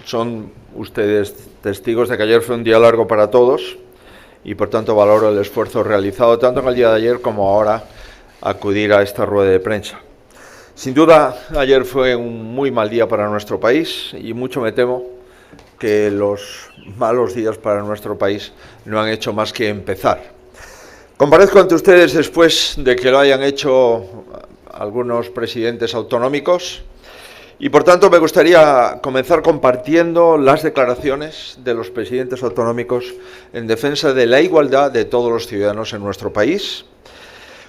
Son ustedes testigos de que ayer fue un día largo para todos y por tanto valoro el esfuerzo realizado tanto en el día de ayer como ahora acudir a esta rueda de prensa. Sin duda, ayer fue un muy mal día para nuestro país y mucho me temo que los malos días para nuestro país no han hecho más que empezar. Comparezco ante ustedes después de que lo hayan hecho algunos presidentes autonómicos y por tanto me gustaría comenzar compartiendo las declaraciones de los presidentes autonómicos en defensa de la igualdad de todos los ciudadanos en nuestro país,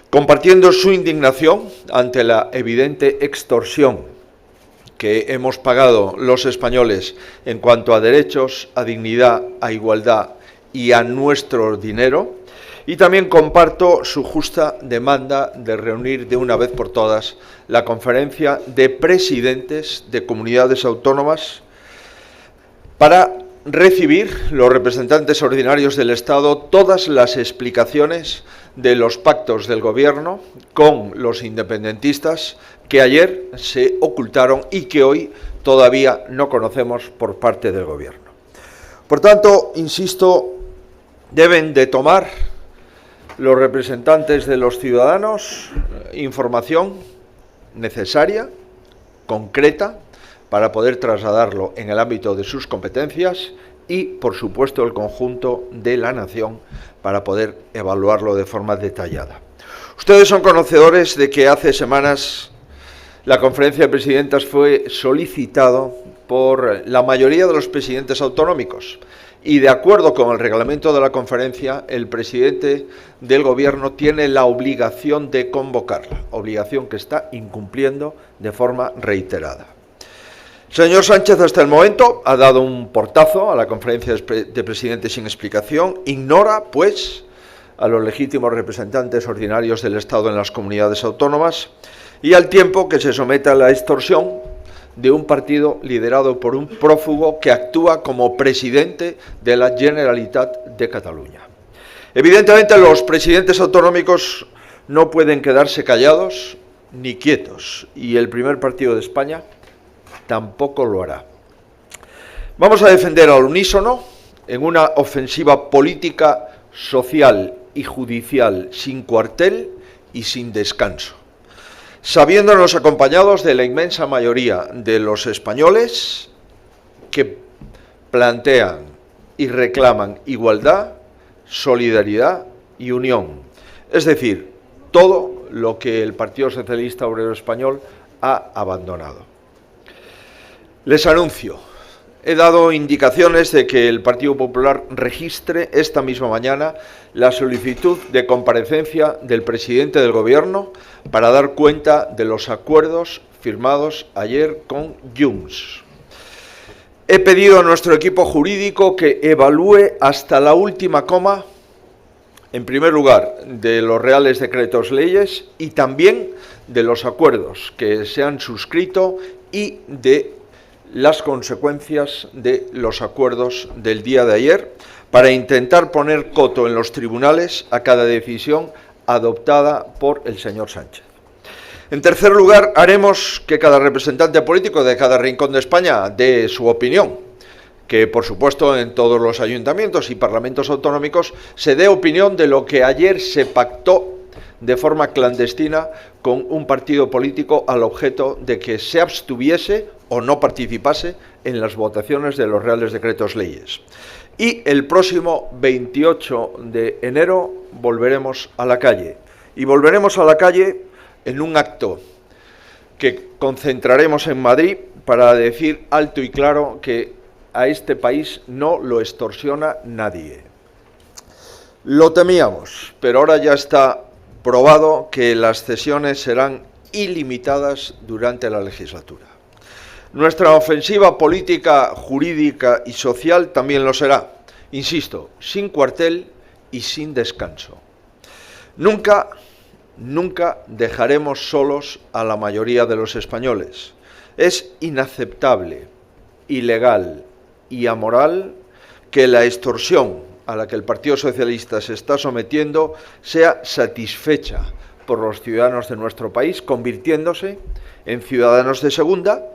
compartiendo su indignación ante la evidente extorsión que hemos pagado los españoles en cuanto a derechos, a dignidad, a igualdad y a nuestro dinero. Y también comparto su justa demanda de reunir de una vez por todas la conferencia de presidentes de comunidades autónomas para recibir los representantes ordinarios del Estado todas las explicaciones de los pactos del Gobierno con los independentistas que ayer se ocultaron y que hoy todavía no conocemos por parte del Gobierno. Por tanto, insisto, deben de tomar los representantes de los ciudadanos información necesaria, concreta, para poder trasladarlo en el ámbito de sus competencias y, por supuesto, el conjunto de la nación para poder evaluarlo de forma detallada. Ustedes son conocedores de que hace semanas la conferencia de presidentes fue solicitado por la mayoría de los presidentes autonómicos y, de acuerdo con el reglamento de la conferencia, el presidente del Gobierno tiene la obligación de convocarla, obligación que está incumpliendo de forma reiterada. El señor Sánchez hasta el momento ha dado un portazo a la conferencia de presidentes sin explicación, ignora, pues, a los legítimos representantes ordinarios del Estado en las comunidades autónomas y al tiempo que se somete a la extorsión de un partido liderado por un prófugo que actúa como presidente de la Generalitat de Cataluña. Evidentemente, los presidentes autonómicos no pueden quedarse callados ni quietos, y el primer partido de España tampoco lo hará. Vamos a defender al unísono, en una ofensiva política, social y judicial sin cuartel y sin descanso, sabiéndonos acompañados de la inmensa mayoría de los españoles que plantean y reclaman igualdad, solidaridad y unión. Es decir, todo lo que el Partido Socialista Obrero Español ha abandonado. Les anuncio, he dado indicaciones de que el Partido Popular registre esta misma mañana la solicitud de comparecencia del presidente del Gobierno para dar cuenta de los acuerdos firmados ayer con Junts. He pedido a nuestro equipo jurídico que evalúe hasta la última coma, en primer lugar, de los reales decretos leyes y también de los acuerdos que se han suscrito y de las consecuencias de los acuerdos del día de ayer para intentar poner coto en los tribunales a cada decisión adoptada por el señor Sánchez. En tercer lugar, haremos que cada representante político de cada rincón de España dé su opinión, que por supuesto en todos los ayuntamientos y parlamentos autonómicos se dé opinión de lo que ayer se pactó de forma clandestina con un partido político al objeto de que se abstuviese o no participase en las votaciones de los reales decretos leyes. Y el próximo 28 de enero volveremos a la calle. Y volveremos a la calle en un acto que concentraremos en Madrid para decir alto y claro que a este país no lo extorsiona nadie. Lo temíamos, pero ahora ya está probado que las cesiones serán ilimitadas durante la legislatura. Nuestra ofensiva política, jurídica y social también lo será, insisto, sin cuartel y sin descanso. Nunca dejaremos solos a la mayoría de los españoles. Es inaceptable, ilegal y amoral que la extorsión a la que el Partido Socialista se está sometiendo sea satisfecha por los ciudadanos de nuestro país, convirtiéndose en ciudadanos de segunda,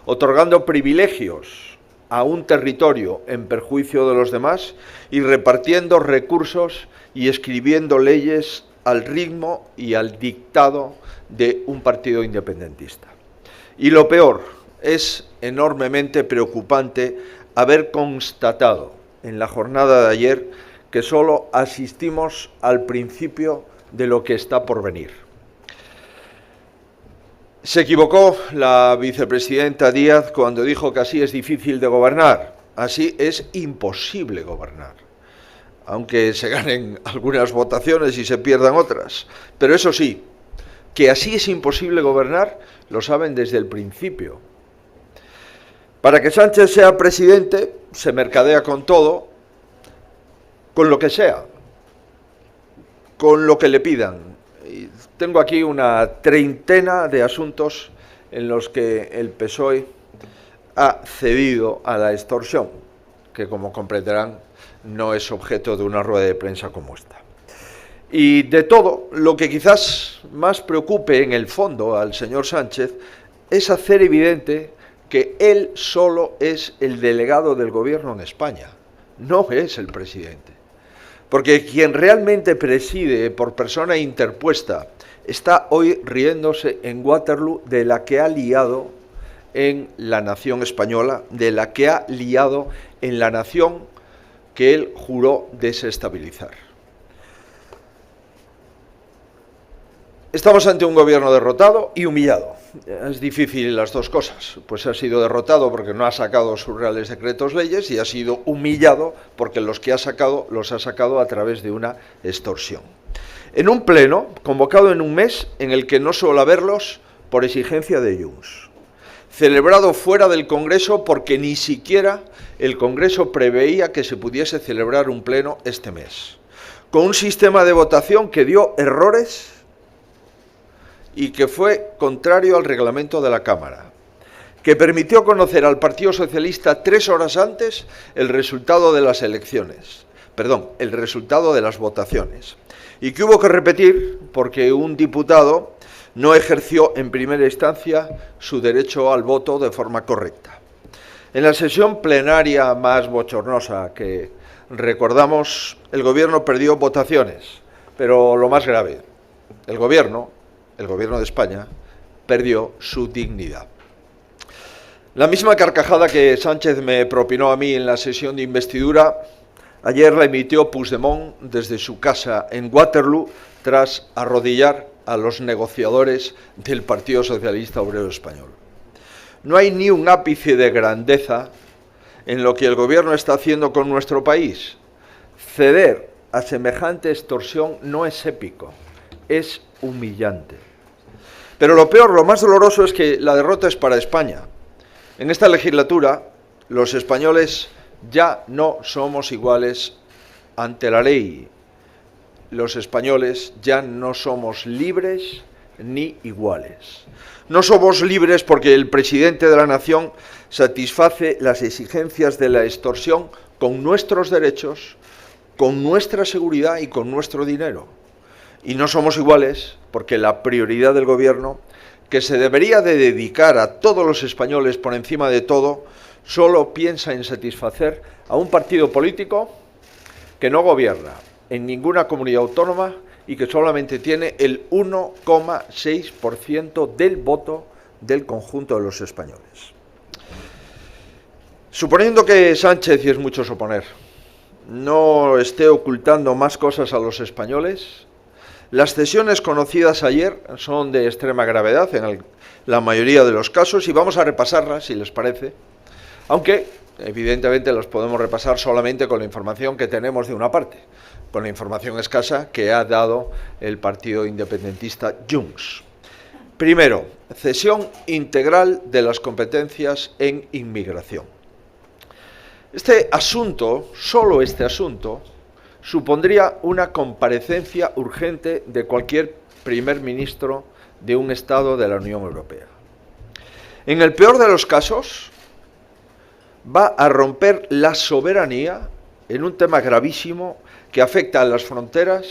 otorgando privilegios a un territorio en perjuicio de los demás y repartiendo recursos y escribiendo leyes al ritmo y al dictado de un partido independentista. Y lo peor, es enormemente preocupante haber constatado en la jornada de ayer que solo asistimos al principio de lo que está por venir. Se equivocó la vicepresidenta Díaz cuando dijo que así es difícil de gobernar, así es imposible gobernar, aunque se ganen algunas votaciones y se pierdan otras. Pero eso sí, que así es imposible gobernar, lo saben desde el principio. Para que Sánchez sea presidente, se mercadea con todo, con lo que sea, con lo que le pidan. Y tengo aquí una treintena de asuntos en los que el PSOE ha cedido a la extorsión, que como comprenderán no es objeto de una rueda de prensa como esta. Y de todo, lo que quizás más preocupe en el fondo al señor Sánchez es hacer evidente que él solo es el delegado del gobierno en España, no es el presidente. Porque quien realmente preside por persona interpuesta está hoy riéndose en Waterloo de la que ha liado en la nación española, de la que ha liado en la nación que él juró desestabilizar. Estamos ante un gobierno derrotado y humillado. Es difícil las dos cosas. Pues ha sido derrotado porque no ha sacado sus reales decretos leyes y ha sido humillado porque los que ha sacado los ha sacado a través de una extorsión. En un pleno, convocado en un mes, en el que no suele haberlos por exigencia de Junts. Celebrado fuera del Congreso porque ni siquiera el Congreso preveía que se pudiese celebrar un pleno este mes. Con un sistema de votación que dio errores y que fue contrario al reglamento de la Cámara, que permitió conocer al Partido Socialista 3 horas antes el resultado de las el resultado de las votaciones, y que hubo que repetir porque un diputado no ejerció en primera instancia su derecho al voto de forma correcta. En la sesión plenaria más bochornosa que recordamos, el Gobierno perdió votaciones, pero lo más grave, el Gobierno de España, perdió su dignidad. La misma carcajada que Sánchez me propinó a mí en la sesión de investidura, ayer la emitió Puigdemont desde su casa en Waterloo tras arrodillar a los negociadores del Partido Socialista Obrero Español. No hay ni un ápice de grandeza en lo que el Gobierno está haciendo con nuestro país. Ceder a semejante extorsión no es épico, es humillante. Pero lo peor, lo más doloroso es que la derrota es para España. En esta legislatura, los españoles ya no somos iguales ante la ley. Los españoles ya no somos libres ni iguales. No somos libres porque el presidente de la nación satisface las exigencias de la extorsión con nuestros derechos, con nuestra seguridad y con nuestro dinero. Y no somos iguales porque la prioridad del Gobierno, que se debería de dedicar a todos los españoles por encima de todo, solo piensa en satisfacer a un partido político que no gobierna en ninguna comunidad autónoma y que solamente tiene el 1,6% del voto del conjunto de los españoles. Suponiendo que Sánchez, y es mucho suponer, no esté ocultando más cosas a los españoles, las cesiones conocidas ayer son de extrema gravedad en la mayoría de los casos y vamos a repasarlas, si les parece, aunque evidentemente las podemos repasar solamente con la información que tenemos de una parte, con la información escasa que ha dado el partido independentista Junts. Primero, cesión integral de las competencias en inmigración. Este asunto, solo este asunto, supondría una comparecencia urgente de cualquier primer ministro de un Estado de la Unión Europea. En el peor de los casos, va a romper la soberanía en un tema gravísimo que afecta a las fronteras,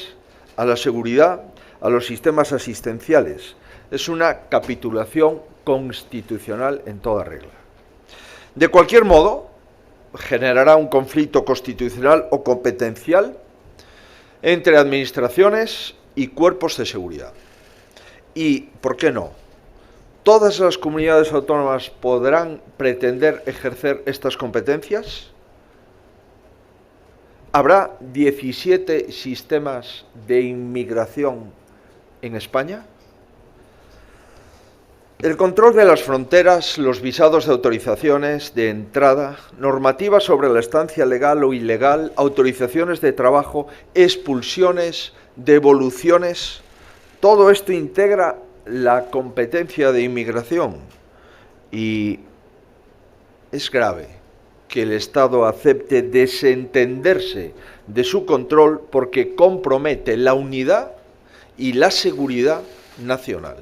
a la seguridad, a los sistemas asistenciales. Es una capitulación constitucional en toda regla. De cualquier modo, generará un conflicto constitucional o competencial entre administraciones y cuerpos de seguridad. Y, ¿por qué no? ¿Todas las comunidades autónomas podrán pretender ejercer estas competencias? ¿Habrá 17 sistemas de inmigración en España? El control de las fronteras, los visados de autorizaciones de entrada, normativas sobre la estancia legal o ilegal, autorizaciones de trabajo, expulsiones, devoluciones, todo esto integra la competencia de inmigración y es grave que el Estado acepte desentenderse de su control porque compromete la unidad y la seguridad nacional.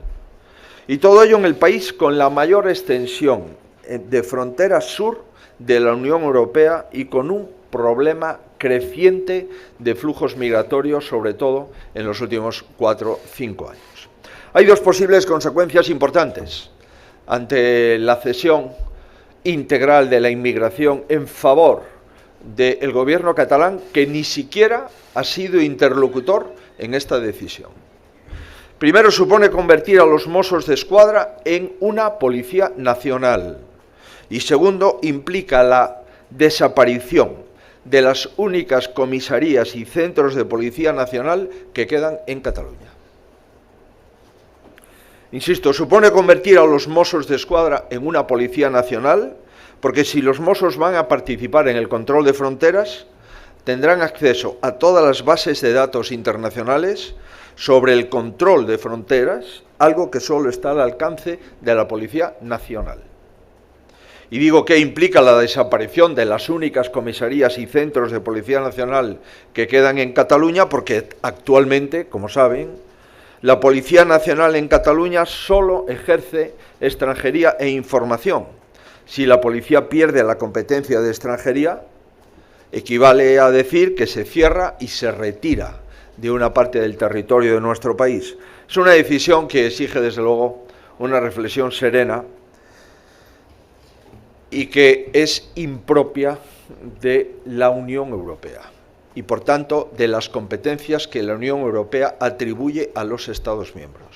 Y todo ello en el país con la mayor extensión de frontera sur de la Unión Europea y con un problema creciente de flujos migratorios, sobre todo en los últimos 4 o 5 años. Hay dos posibles consecuencias importantes ante la cesión integral de la inmigración en favor del gobierno catalán, que ni siquiera ha sido interlocutor en esta decisión. Primero, supone convertir a los Mossos de Escuadra en una policía nacional. Y segundo, implica la desaparición de las únicas comisarías y centros de policía nacional que quedan en Cataluña. Insisto, supone convertir a los Mossos de Escuadra en una policía nacional, porque si los Mossos van a participar en el control de fronteras, tendrán acceso a todas las bases de datos internacionales sobre el control de fronteras, algo que solo está al alcance de la Policía Nacional. Y digo que implica la desaparición de las únicas comisarías y centros de Policía Nacional que quedan en Cataluña, porque actualmente, como saben, la Policía Nacional en Cataluña solo ejerce extranjería e información. Si la policía pierde la competencia de extranjería, equivale a decir que se cierra y se retira de una parte del territorio de nuestro país. Es una decisión que exige, desde luego, una reflexión serena y que es impropia de la Unión Europea y, por tanto, de las competencias que la Unión Europea atribuye a los Estados miembros.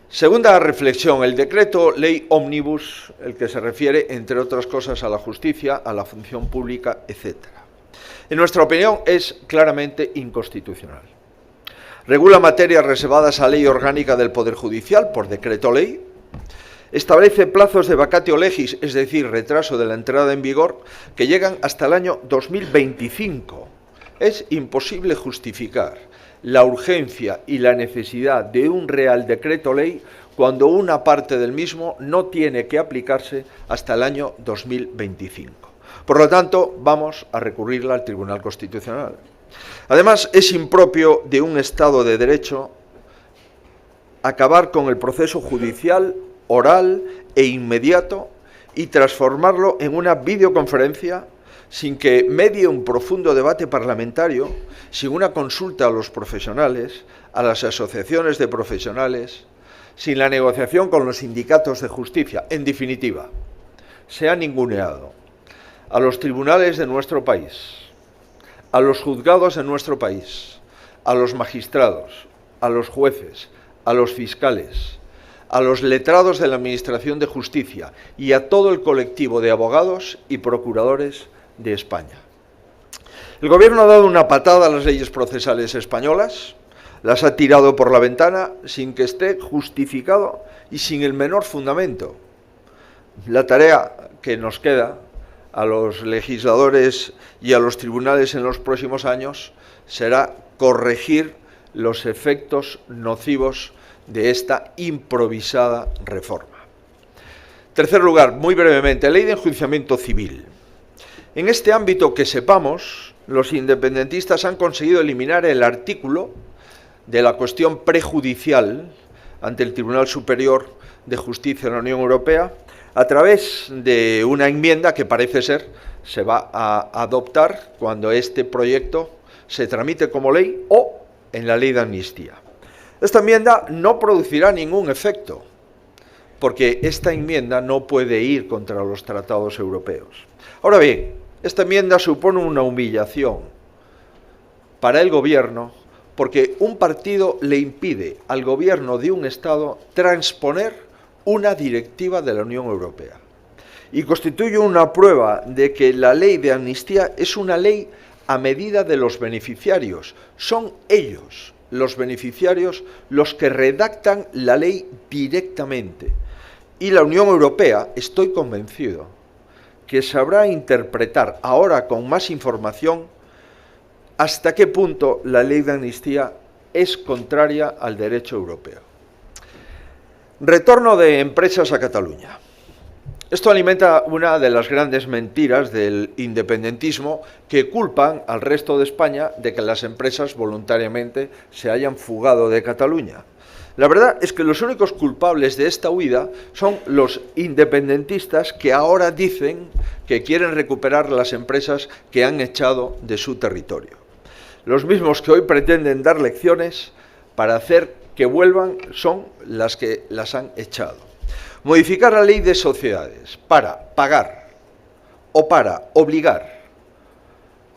Segunda reflexión, el decreto ley ómnibus, el que se refiere, entre otras cosas, a la justicia, a la función pública, etc. En nuestra opinión, es claramente inconstitucional. Regula materias reservadas a ley orgánica del Poder Judicial por decreto ley, establece plazos de vacatio legis, es decir, retraso de la entrada en vigor, que llegan hasta el año 2025. Es imposible justificar la urgencia y la necesidad de un real decreto ley cuando una parte del mismo no tiene que aplicarse hasta el año 2025. Por lo tanto, vamos a recurrirla al Tribunal Constitucional. Además, es impropio de un Estado de Derecho acabar con el proceso judicial, oral e inmediato y transformarlo en una videoconferencia sin que medie un profundo debate parlamentario, sin una consulta a los profesionales, a las asociaciones de profesionales, sin la negociación con los sindicatos de justicia. En definitiva, se ha ninguneado a los tribunales de nuestro país, a los juzgados de nuestro país, a los magistrados, a los jueces, a los fiscales, a los letrados de la Administración de Justicia y a todo el colectivo de abogados y procuradores de España. El Gobierno ha dado una patada a las leyes procesales españolas, las ha tirado por la ventana sin que esté justificado y sin el menor fundamento. La tarea que nos queda a los legisladores y a los tribunales en los próximos años será corregir los efectos nocivos de esta improvisada reforma. Tercer lugar, muy brevemente, ley de enjuiciamiento civil. En este ámbito, que sepamos, los independentistas han conseguido eliminar el artículo de la cuestión prejudicial ante el Tribunal Superior de Justicia de la Unión Europea a través de una enmienda que parece ser se va a adoptar cuando este proyecto se tramite como ley o en la ley de amnistía. Esta enmienda no producirá ningún efecto, porque esta enmienda no puede ir contra los tratados europeos. Ahora bien, esta enmienda supone una humillación para el gobierno, porque un partido le impide al gobierno de un Estado transponer una directiva de la Unión Europea. Y constituye una prueba de que la ley de amnistía es una ley a medida de los beneficiarios. Son ellos, los beneficiarios, los que redactan la ley directamente. Y la Unión Europea, estoy convencido, que sabrá interpretar ahora con más información hasta qué punto la ley de amnistía es contraria al derecho europeo. Retorno de empresas a Cataluña. Esto alimenta una de las grandes mentiras del independentismo que culpan al resto de España de que las empresas voluntariamente se hayan fugado de Cataluña. La verdad es que los únicos culpables de esta huida son los independentistas que ahora dicen que quieren recuperar las empresas que han echado de su territorio. Los mismos que hoy pretenden dar lecciones para hacer que vuelvan son las que las han echado. Modificar la ley de sociedades para pagar o para obligar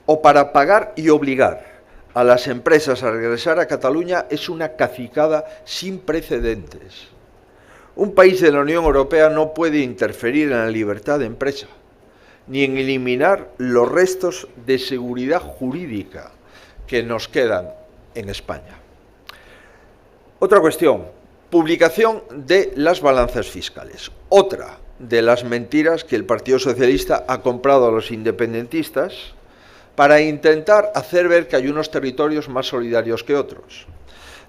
o para pagar y obligar a las empresas a regresar a Cataluña es una cacicada sin precedentes. Un país de la Unión Europea no puede interferir en la libertad de empresa, ni en eliminar los restos de seguridad jurídica que nos quedan en España. Otra cuestión, publicación de las balanzas fiscales. Otra de las mentiras que el Partido Socialista ha comprado a los independentistas para intentar hacer ver que hay unos territorios más solidarios que otros.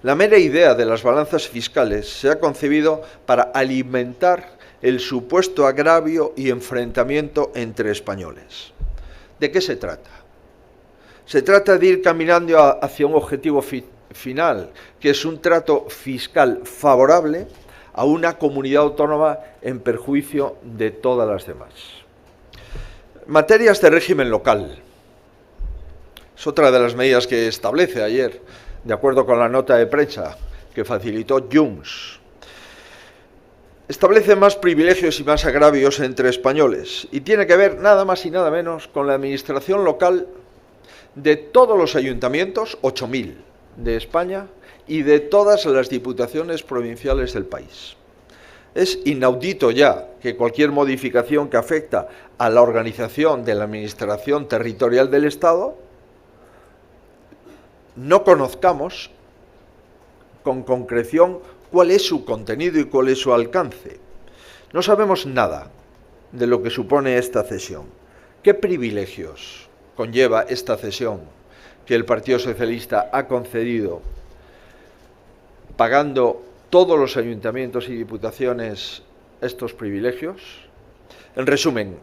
La mera idea de las balanzas fiscales se ha concebido para alimentar el supuesto agravio y enfrentamiento entre españoles. ¿De qué se trata? Se trata de ir caminando hacia un objetivo final, que es un trato fiscal favorable a una comunidad autónoma en perjuicio de todas las demás. Materias de régimen local. Es otra de las medidas que establece ayer, de acuerdo con la nota de prensa que facilitó Junts. Establece más privilegios y más agravios entre españoles y tiene que ver nada más y nada menos con la administración local de todos los ayuntamientos, 8.000 de España, y de todas las diputaciones provinciales del país. Es inaudito ya que cualquier modificación que afecta a la organización de la administración territorial del Estado no conozcamos con concreción cuál es su contenido y cuál es su alcance. No sabemos nada de lo que supone esta cesión. ¿Qué privilegios conlleva esta cesión que el Partido Socialista ha concedido, pagando todos los ayuntamientos y diputaciones estos privilegios? En resumen,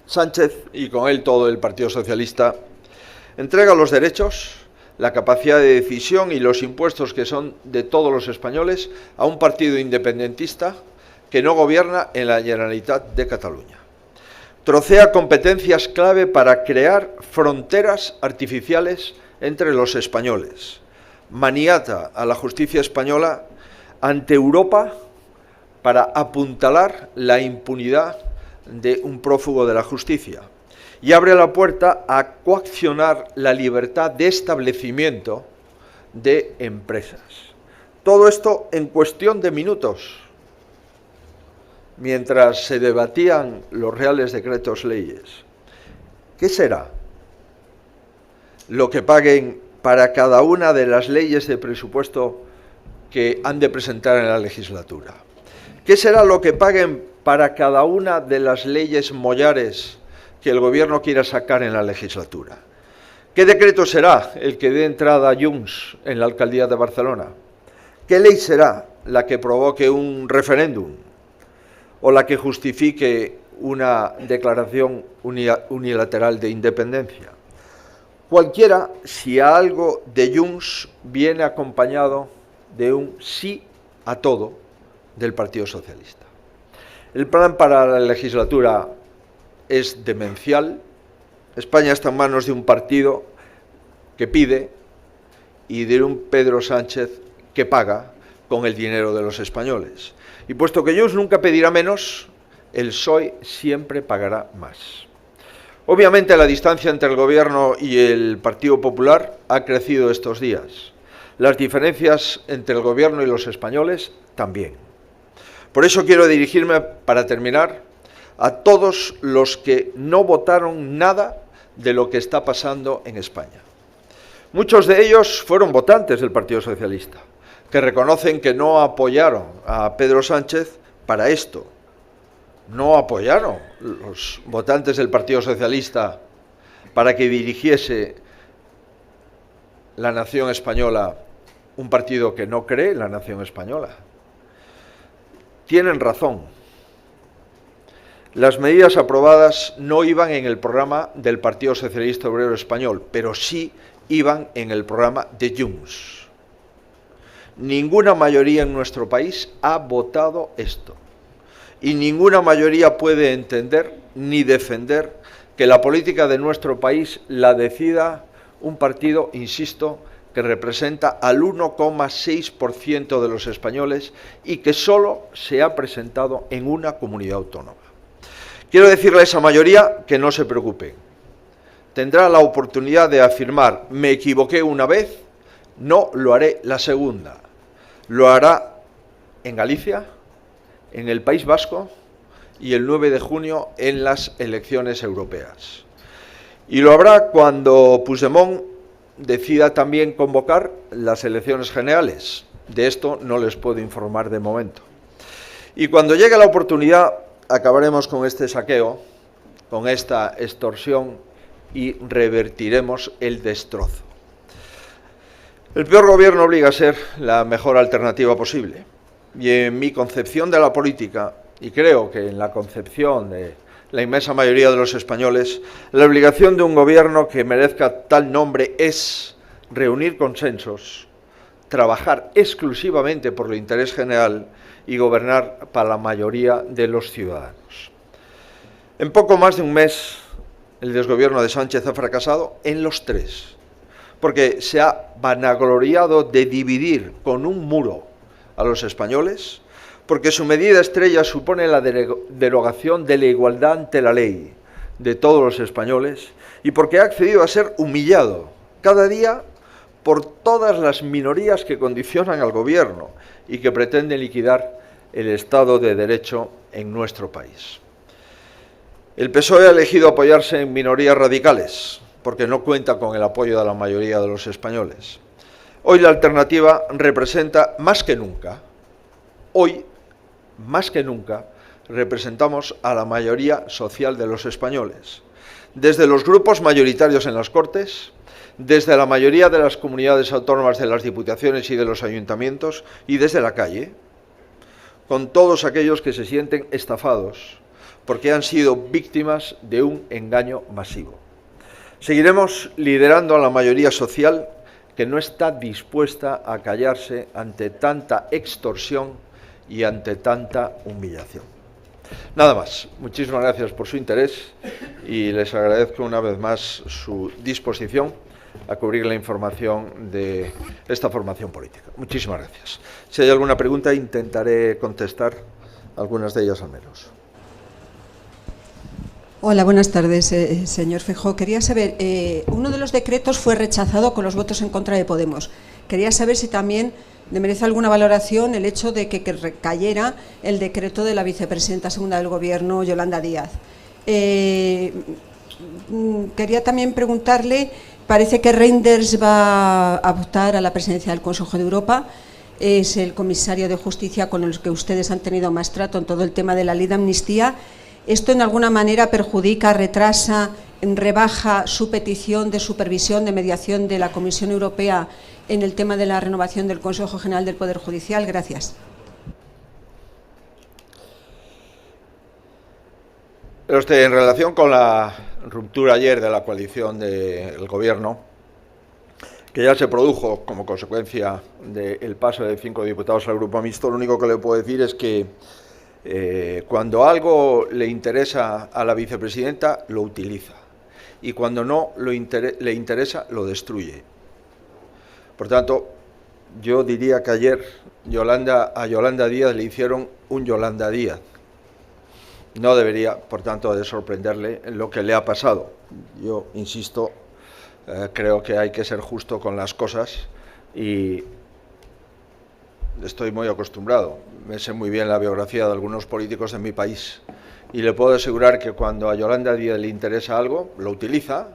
Sánchez, y con él todo el Partido Socialista, entrega los derechos, la capacidad de decisión y los impuestos que son de todos los españoles a un partido independentista que no gobierna en la Generalitat de Cataluña. Trocea competencias clave para crear fronteras artificiales entre los españoles. Maniata a la justicia española ante Europa para apuntalar la impunidad de un prófugo de la justicia. Y abre la puerta a coaccionar la libertad de establecimiento de empresas. Todo esto en cuestión de minutos, mientras se debatían los reales decretos leyes. ¿Qué será lo que paguen para cada una de las leyes de presupuesto que han de presentar en la legislatura? ¿Qué será lo que paguen para cada una de las leyes mollares que el Gobierno quiera sacar en la legislatura? ¿Qué decreto será el que dé entrada a Junts en la alcaldía de Barcelona? ¿Qué ley será la que provoque un referéndum o la que justifique una declaración unilateral de independencia? Cualquiera, si a algo de Junts viene acompañado de un sí a todo del Partido Socialista. El plan para la legislatura es demencial. España está en manos de un partido que pide y de un Pedro Sánchez que paga con el dinero de los españoles. Y puesto que Junts nunca pedirá menos, el PSOE siempre pagará más. Obviamente la distancia entre el Gobierno y el Partido Popular ha crecido estos días. Las diferencias entre el Gobierno y los españoles también. Por eso quiero dirigirme, para terminar, a todos los que no votaron nada de lo que está pasando en España. Muchos de ellos fueron votantes del Partido Socialista, que reconocen que no apoyaron a Pedro Sánchez para esto. No apoyaron los votantes del Partido Socialista para que dirigiese la nación española un partido que no cree en la nación española. Tienen razón. Las medidas aprobadas no iban en el programa del Partido Socialista Obrero Español, pero sí iban en el programa de Junts. Ninguna mayoría en nuestro país ha votado esto. Y ninguna mayoría puede entender ni defender que la política de nuestro país la decida un partido, insisto, que representa al 1,6% de los españoles y que solo se ha presentado en una comunidad autónoma. Quiero decirle a esa mayoría que no se preocupe. Tendrá la oportunidad de afirmar: me equivoqué una vez, no lo haré la segunda. Lo hará en Galicia, en el País Vasco y el 9 de junio en las elecciones europeas. Y lo habrá cuando Puigdemont decida también convocar las elecciones generales. De esto no les puedo informar de momento. Y cuando llegue la oportunidad, acabaremos con este saqueo, con esta extorsión y revertiremos el destrozo. El peor gobierno obliga a ser la mejor alternativa posible. Y en mi concepción de la política, y creo que en la concepción de la inmensa mayoría de los españoles, la obligación de un gobierno que merezca tal nombre es reunir consensos, trabajar exclusivamente por el interés general y gobernar para la mayoría de los ciudadanos. En poco más de un mes, el desgobierno de Sánchez ha fracasado en los tres, porque se ha vanagloriado de dividir con un muro a los españoles, porque su medida estrella supone la derogación de la igualdad ante la ley de todos los españoles y porque ha accedido a ser humillado cada día por todas las minorías que condicionan al gobierno y que pretenden liquidar el Estado de Derecho en nuestro país. El PSOE ha elegido apoyarse en minorías radicales porque no cuenta con el apoyo de la mayoría de los españoles. Hoy la alternativa representa más que nunca, hoy más que nunca, representamos a la mayoría social de los españoles, desde los grupos mayoritarios en las Cortes, desde la mayoría de las comunidades autónomas de las diputaciones y de los ayuntamientos y desde la calle, con todos aquellos que se sienten estafados porque han sido víctimas de un engaño masivo. Seguiremos liderando a la mayoría social que no está dispuesta a callarse ante tanta extorsión y ante tanta humillación. Nada más. Muchísimas gracias por su interés y les agradezco una vez más su disposición a cubrir la información de esta formación política. Muchísimas gracias. Si hay alguna pregunta, intentaré contestar algunas de ellas al menos. Hola, buenas tardes, señor Feijóo. Quería saber, uno de los decretos fue rechazado con los votos en contra de Podemos. Quería saber si también le merece alguna valoración el hecho de que recayera el decreto de la vicepresidenta segunda del Gobierno, Yolanda Díaz. Quería también preguntarle, parece que Reinders va a optar a la presidencia del Consejo de Europa. Es el comisario de Justicia con el que ustedes han tenido más trato en todo el tema de la ley de amnistía. ¿Esto en alguna manera perjudica, retrasa, rebaja su petición de supervisión, de mediación de la Comisión Europea en el tema de la renovación del Consejo General del Poder Judicial? Gracias. Pero en relación con la ruptura ayer de la coalición del Gobierno, que ya se produjo como consecuencia del paso de 5 diputados al Grupo Mixto, lo único que le puedo decir es que cuando algo le interesa a la vicepresidenta, lo utiliza. Y cuando no le interesa, lo destruye. Por tanto, yo diría que ayer a Yolanda Díaz le hicieron un Yolanda Díaz. No debería, por tanto, de sorprenderle lo que le ha pasado. Yo insisto, creo que hay que ser justo con las cosas y estoy muy acostumbrado. Me sé muy bien la biografía de algunos políticos de mi país y le puedo asegurar que cuando a Yolanda Díaz le interesa algo, lo utiliza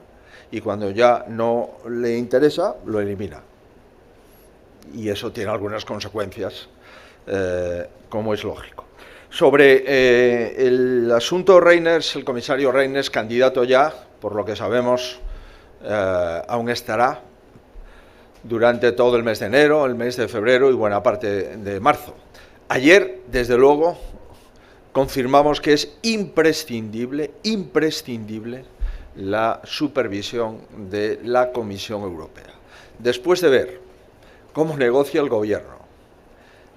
y cuando ya no le interesa, lo elimina. Y eso tiene algunas consecuencias, como es lógico. Sobre el asunto Reynders, el comisario Reynders, candidato ya, por lo que sabemos, aún estará durante todo el mes de enero, el mes de febrero y buena parte de marzo. Ayer, desde luego, confirmamos que es imprescindible la supervisión de la Comisión Europea. Después de ver cómo negocia el Gobierno,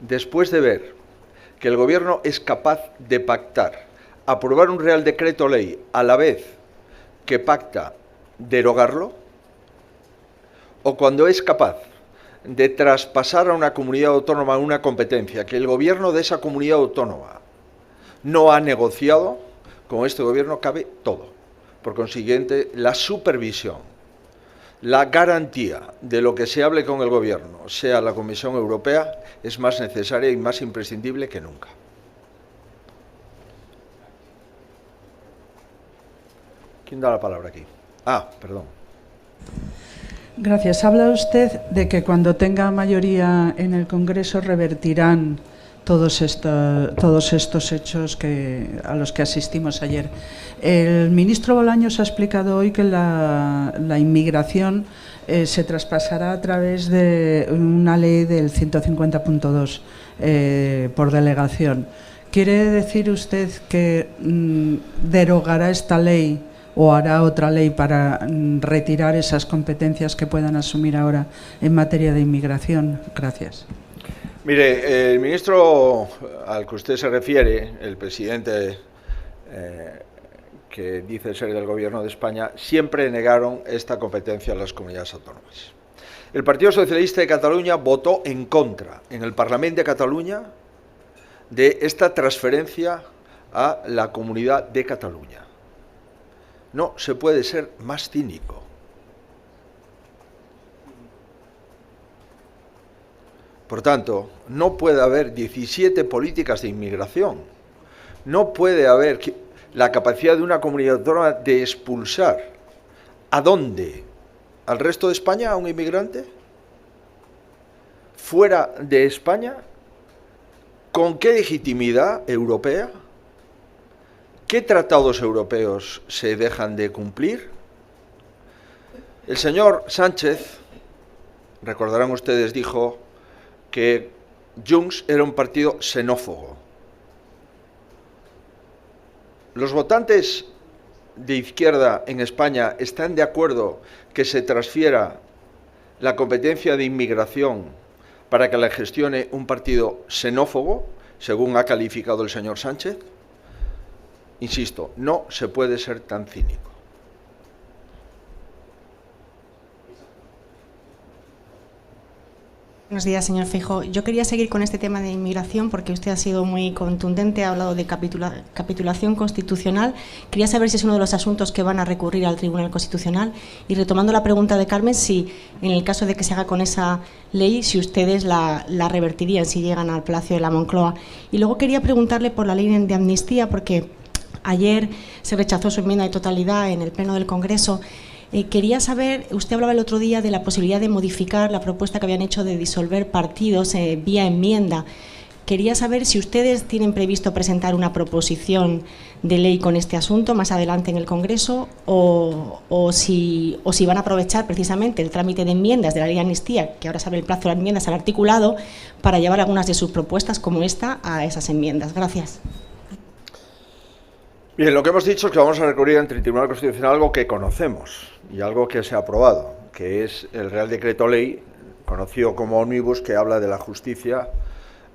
después de ver que el Gobierno es capaz de pactar, aprobar un Real Decreto Ley a la vez que pacta derogarlo, o cuando es capaz de traspasar a una comunidad autónoma una competencia que el Gobierno de esa comunidad autónoma no ha negociado, con este Gobierno cabe todo. Por consiguiente, la supervisión, la garantía de lo que se hable con el Gobierno, sea la Comisión Europea, es más necesaria y más imprescindible que nunca. ¿Quién da la palabra aquí? Ah, perdón. Gracias. Habla usted de que cuando tenga mayoría en el Congreso revertirán todos estos hechos a los que asistimos ayer. El ministro Bolaños ha explicado hoy que la inmigración se traspasará a través de una ley del 150.2 por delegación. ¿Quiere decir usted que derogará esta ley o hará otra ley para retirar esas competencias que puedan asumir ahora en materia de inmigración? Gracias. Mire, el ministro al que usted se refiere, el presidente que dice ser del Gobierno de España, siempre negaron esta competencia a las comunidades autónomas. El Partido Socialista de Cataluña votó en contra en el Parlamento de Cataluña de esta transferencia a la Comunidad de Cataluña. No se puede ser más cínico. Por tanto, no puede haber 17 políticas de inmigración. No puede haber la capacidad de una comunidad autónoma de expulsar. ¿A dónde? ¿Al resto de España a un inmigrante? ¿Fuera de España? ¿Con qué legitimidad europea? ¿Qué tratados europeos se dejan de cumplir? El señor Sánchez, recordarán ustedes, dijo que Junts era un partido xenófobo. ¿Los votantes de izquierda en España están de acuerdo que se transfiera la competencia de inmigración para que la gestione un partido xenófobo, según ha calificado el señor Sánchez? Insisto, no se puede ser tan cínico. Buenos días, señor Feijóo. Yo quería seguir con este tema de inmigración porque usted ha sido muy contundente, ha hablado de capitulación constitucional. Quería saber si es uno de los asuntos que van a recurrir al Tribunal Constitucional. Y retomando la pregunta de Carmen, si en el caso de que se haga con esa ley, si ustedes la revertirían, si llegan al Palacio de la Moncloa. Y luego quería preguntarle por la ley de amnistía, porque ayer se rechazó su enmienda de totalidad en el Pleno del Congreso. Quería saber, usted hablaba el otro día de la posibilidad de modificar la propuesta que habían hecho de disolver partidos vía enmienda. Quería saber si ustedes tienen previsto presentar una proposición de ley con este asunto más adelante en el Congreso o si van a aprovechar precisamente el trámite de enmiendas de la ley de amnistía, que ahora se abre el plazo de enmiendas al articulado, para llevar algunas de sus propuestas como esta a esas enmiendas. Gracias. Bien, lo que hemos dicho es que vamos a recurrir ante el Tribunal Constitucional algo que conocemos y algo que se ha aprobado, que es el Real Decreto Ley, conocido como Ómnibus, que habla de la justicia,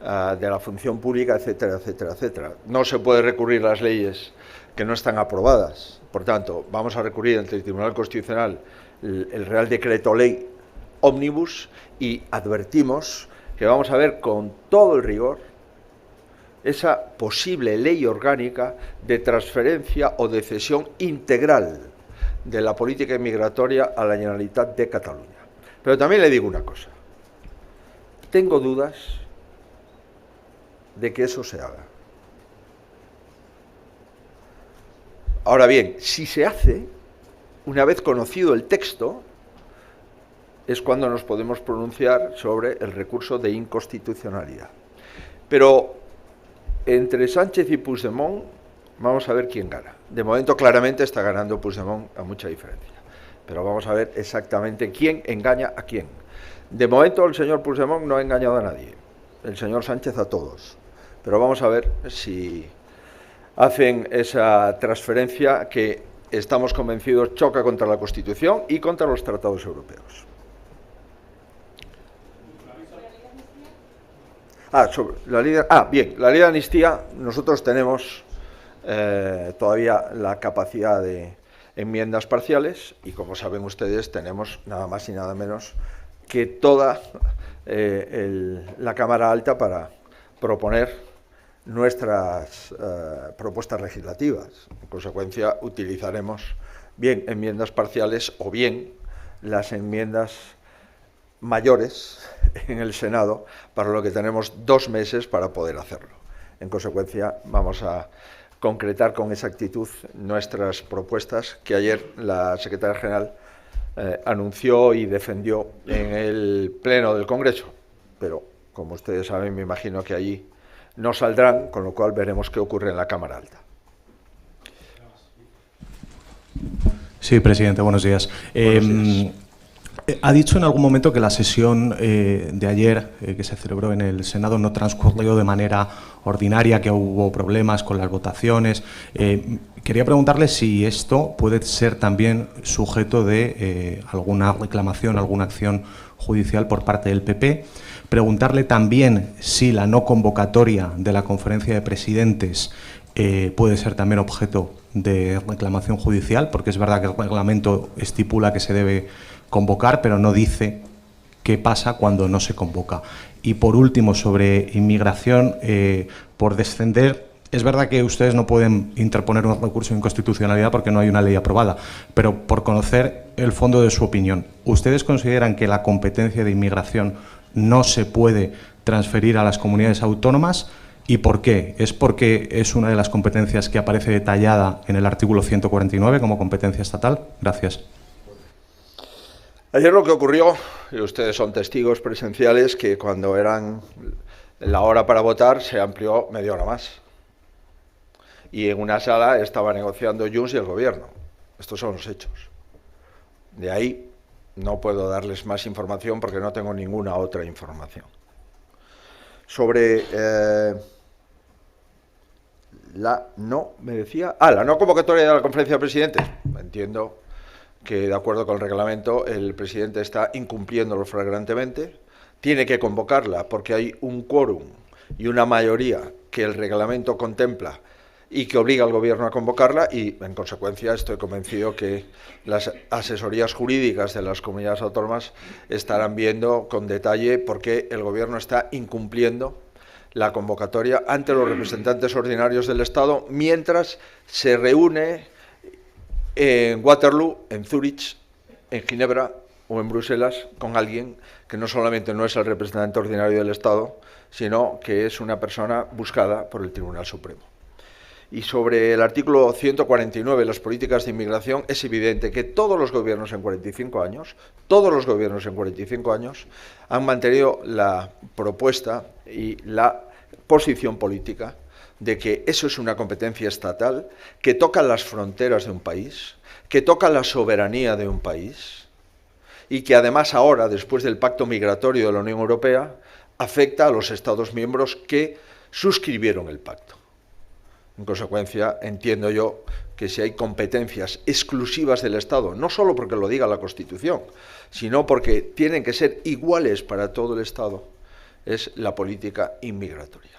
de la función pública, etcétera, etcétera, etcétera. No se puede recurrir a las leyes que no están aprobadas. Por tanto, vamos a recurrir ante el Tribunal Constitucional el Real Decreto Ley ómnibus y advertimos que vamos a ver con todo el rigor esa posible ley orgánica de transferencia o de cesión integral de la política inmigratoria a la Generalitat de Cataluña. Pero también le digo una cosa, tengo dudas de que eso se haga. Ahora bien, si se hace, una vez conocido el texto, es cuando nos podemos pronunciar sobre el recurso de inconstitucionalidad. Pero entre Sánchez y Puigdemont vamos a ver quién gana. De momento claramente está ganando Puigdemont a mucha diferencia, pero vamos a ver exactamente quién engaña a quién. De momento el señor Puigdemont no ha engañado a nadie, el señor Sánchez a todos, pero vamos a ver si hacen esa transferencia que estamos convencidos choca contra la Constitución y contra los tratados europeos. Bien, la ley de amnistía, nosotros tenemos todavía la capacidad de enmiendas parciales y, como saben ustedes, tenemos nada más y nada menos que toda la Cámara Alta para proponer nuestras propuestas legislativas. En consecuencia, utilizaremos bien enmiendas parciales o bien las enmiendas mayores en el Senado, para lo que tenemos 2 meses para poder hacerlo. En consecuencia, vamos a concretar con exactitud nuestras propuestas que ayer la secretaria general anunció y defendió en el Pleno del Congreso. Pero, como ustedes saben, me imagino que allí no saldrán, con lo cual veremos qué ocurre en la Cámara Alta. Sí, presidente, buenos días. Buenos días. Ha dicho en algún momento que la sesión de ayer que se celebró en el Senado no transcurrió de manera ordinaria, que hubo problemas con las votaciones. Quería preguntarle si esto puede ser también sujeto de alguna reclamación, alguna acción judicial por parte del PP. Preguntarle también si la no convocatoria de la conferencia de presidentes puede ser también objeto de reclamación judicial, porque es verdad que el reglamento estipula que se debe convocar, pero no dice qué pasa cuando no se convoca. Y por último, sobre inmigración, por descender, es verdad que ustedes no pueden interponer un recurso de inconstitucionalidad porque no hay una ley aprobada, pero por conocer el fondo de su opinión, ¿ustedes consideran que la competencia de inmigración no se puede transferir a las comunidades autónomas? ¿Y por qué? ¿Es porque es una de las competencias que aparece detallada en el artículo 149 como competencia estatal? Gracias. Ayer lo que ocurrió, y ustedes son testigos presenciales, que cuando eran la hora para votar se amplió media hora más. Y en una sala estaba negociando Junts y el Gobierno. Estos son los hechos. De ahí no puedo darles más información porque no tengo ninguna otra información. Sobre la no convocatoria de la conferencia de presidentes. Entiendo que, de acuerdo con el reglamento, el presidente está incumpliéndolo flagrantemente. Tiene que convocarla porque hay un quórum y una mayoría que el reglamento contempla y que obliga al Gobierno a convocarla, y en consecuencia estoy convencido que las asesorías jurídicas de las comunidades autónomas estarán viendo con detalle por qué el Gobierno está incumpliendo la convocatoria ante los representantes ordinarios del Estado mientras se reúne en Waterloo, en Zúrich, en Ginebra o en Bruselas con alguien que no solamente no es el representante ordinario del Estado, sino que es una persona buscada por el Tribunal Supremo. Y sobre el artículo 149, las políticas de inmigración, es evidente que todos los gobiernos en 45 años, han mantenido la propuesta y la posición política de que eso es una competencia estatal, que toca las fronteras de un país, que toca la soberanía de un país, y que además ahora, después del pacto migratorio de la Unión Europea, afecta a los Estados miembros que suscribieron el pacto. En consecuencia, entiendo yo que si hay competencias exclusivas del Estado, no solo porque lo diga la Constitución, sino porque tienen que ser iguales para todo el Estado, es la política inmigratoria.